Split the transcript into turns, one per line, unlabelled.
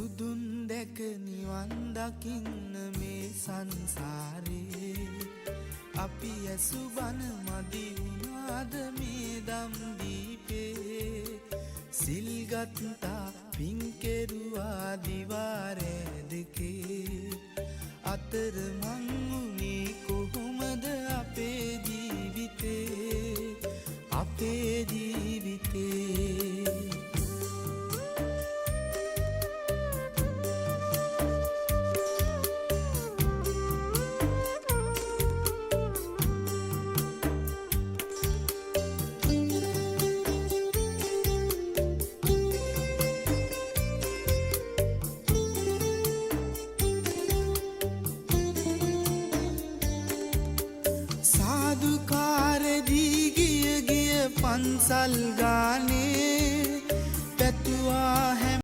බුදුන් දැක නිවන් දකින්න මේ සංසාරේ අපි ඇසු බණ මදි වුණාද මේ දම් දීපේ සිල් ගත්තා පින් කෙරුවා දිවාරෑ දෙකේ අතර මං උනේ කොහොමද අපේ ජීවිතේ පන්සල් ගානේ පැතුවා